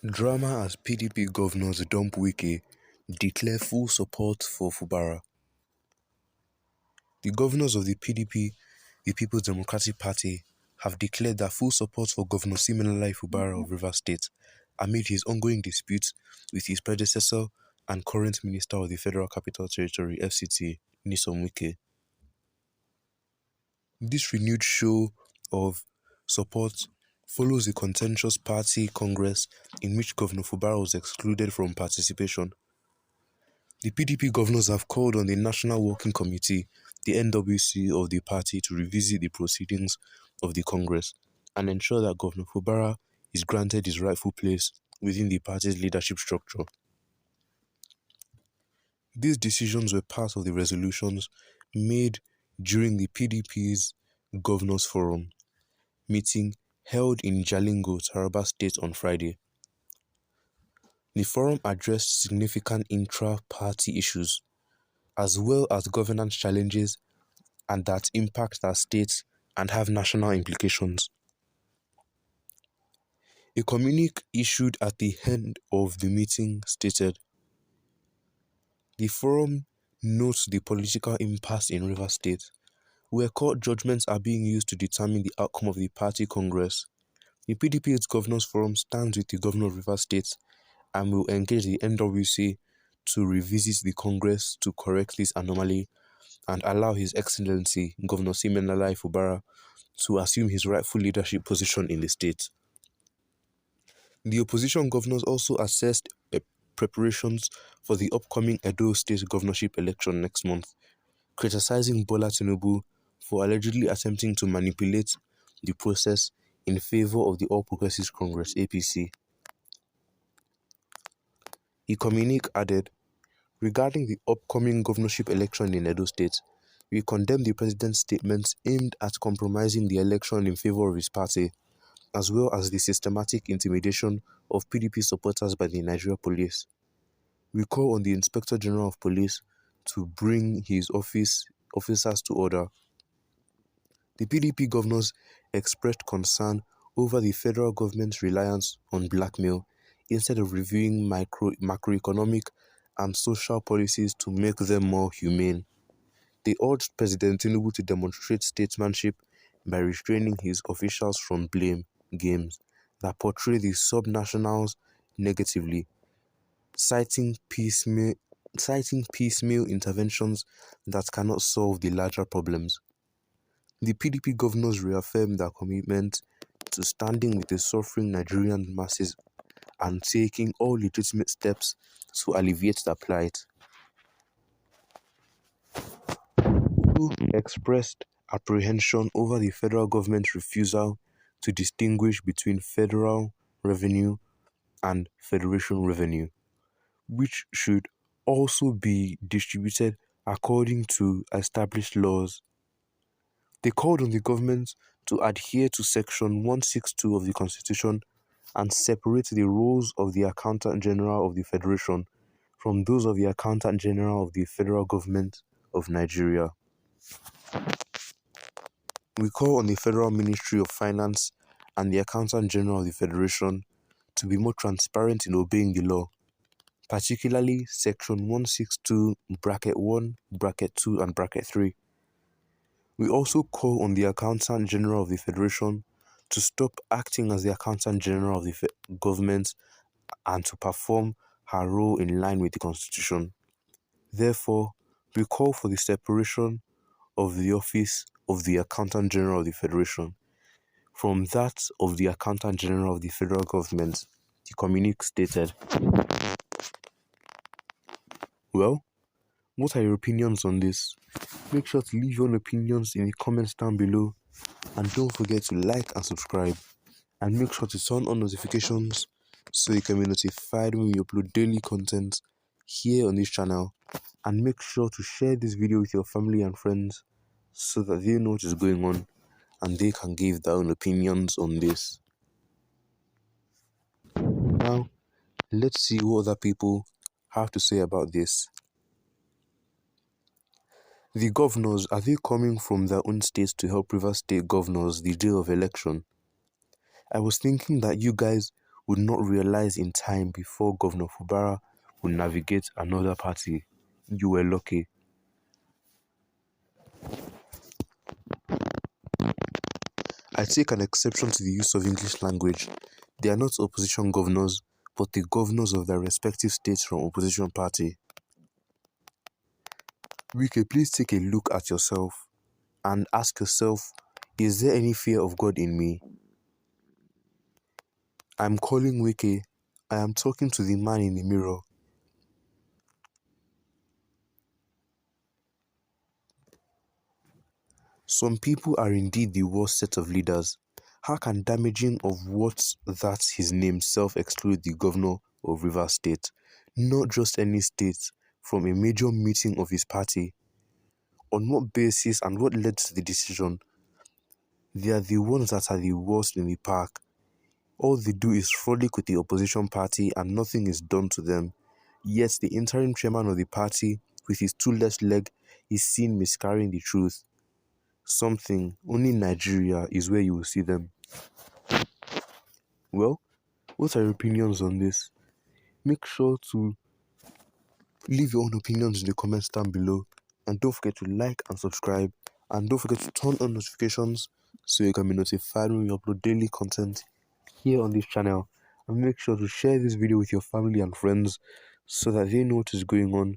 Drama as PDP governors dump Wike, declare full support for Fubara. The governors of the PDP, the People's Democratic Party, have declared their full support for Governor Siminalayi Fubara of Rivers State amid his ongoing disputes with his predecessor and current Minister of the Federal Capital Territory (FCT), Nyesom Wike. This renewed show of support follows a contentious party congress in which Governor Fubara was excluded from participation. The PDP governors have called on the National Working Committee, the NWC of the party, to revisit the proceedings of the Congress and ensure that Governor Fubara is granted his rightful place within the party's leadership structure. These decisions were part of the resolutions made during the PDP's Governors Forum meeting held in Jalingo, Taraba State on Friday. The forum addressed significant intra-party issues as well as governance challenges and that impact our states and have national implications. A communique issued at the end of the meeting stated, "The forum notes the political impasse in Rivers State, where court judgments are being used to determine the outcome of the party congress. The PDP's Governors Forum stands with the Governor of Rivers State and will engage the NWC to revisit the Congress to correct this anomaly and allow His Excellency Governor Siminalayi Fubara to assume his rightful leadership position in the state." The opposition governors also assessed preparations for the upcoming Edo State governorship election next month, criticizing Bola Tinubu for allegedly attempting to manipulate the process in favor of the All Progressives Congress (APC). The communique added, "Regarding the upcoming governorship election in Edo State, we condemn the president's statements aimed at compromising the election in favor of his party, as well as the systematic intimidation of PDP supporters by the Nigeria police. We call on the Inspector General of Police to bring his officers to order." The PDP governors expressed concern over the federal government's reliance on blackmail instead of reviewing macroeconomic and social policies to make them more humane. They urged President Tinubu to demonstrate statesmanship by restraining his officials from blame games that portray the subnationals negatively, citing piecemeal interventions that cannot solve the larger problems. The PDP governors reaffirmed their commitment to standing with the suffering Nigerian masses and taking all legitimate steps to alleviate their plight. Who expressed apprehension over the federal government's refusal to distinguish between federal revenue and federation revenue, which should also be distributed according to established laws. They called on the government to adhere to Section 162 of the Constitution and separate the roles of the Accountant General of the Federation from those of the Accountant General of the Federal Government of Nigeria. We call on the Federal Ministry of Finance and the Accountant General of the Federation to be more transparent in obeying the law, particularly Section 162, Bracket 1, Bracket 2, and Bracket 3. We also call on the Accountant General of the Federation to stop acting as the Accountant General of the government and to perform her role in line with the Constitution. Therefore, we call for the separation of the office of the Accountant General of the Federation from that of the Accountant General of the Federal Government, the communique stated. Well, what are your opinions on this? Make sure to leave your own opinions in the comments down below, and don't forget to like and subscribe, and make sure to turn on notifications so you can be notified when we upload daily content here on this channel, and make sure to share this video with your family and friends so that they know what is going on and they can give their own opinions on this. Now, let's see what other people have to say about this. The governors, are they coming from their own states to help Rivers State governors the day of election? I was thinking that you guys would not realize in time before Governor Fubara would navigate another party. You were lucky. I take an exception to the use of English language. They are not opposition governors, but the governors of their respective states from opposition party. Wike, please take a look at yourself and ask yourself, is there any fear of God in me? I'm calling Wike. I am talking to the man in the mirror. Some people are indeed the worst set of leaders. How can damaging of what that's his name self-exclude the governor of Rivers State? Not just any state, from a major meeting of his party. On what basis and what led to the decision? They are the ones that are the worst in the pack. All they do is frolic with the opposition party and nothing is done to them. Yet the interim chairman of the party, with his two left leg, is seen miscarrying the truth. Something only Nigeria is where you will see them. Well, what are your opinions on this? Make sure to leave your own opinions in the comments down below, and don't forget to like and subscribe, and don't forget to turn on notifications so you can be notified when we upload daily content here on this channel. And make sure to share this video with your family and friends so that they know what is going on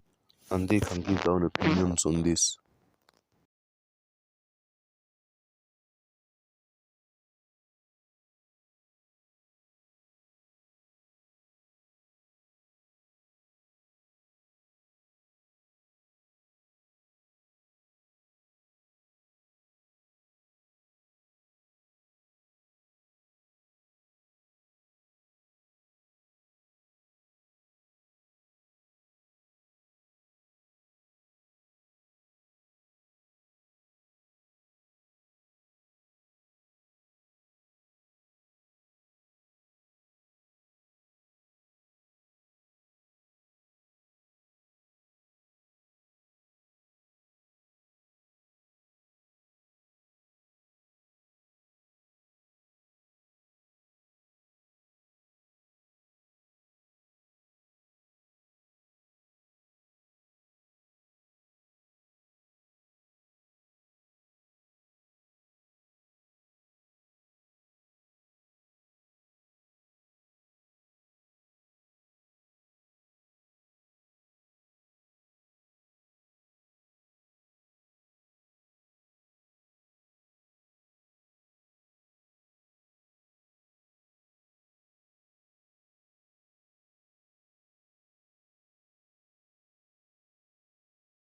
and they can give their own opinions on this.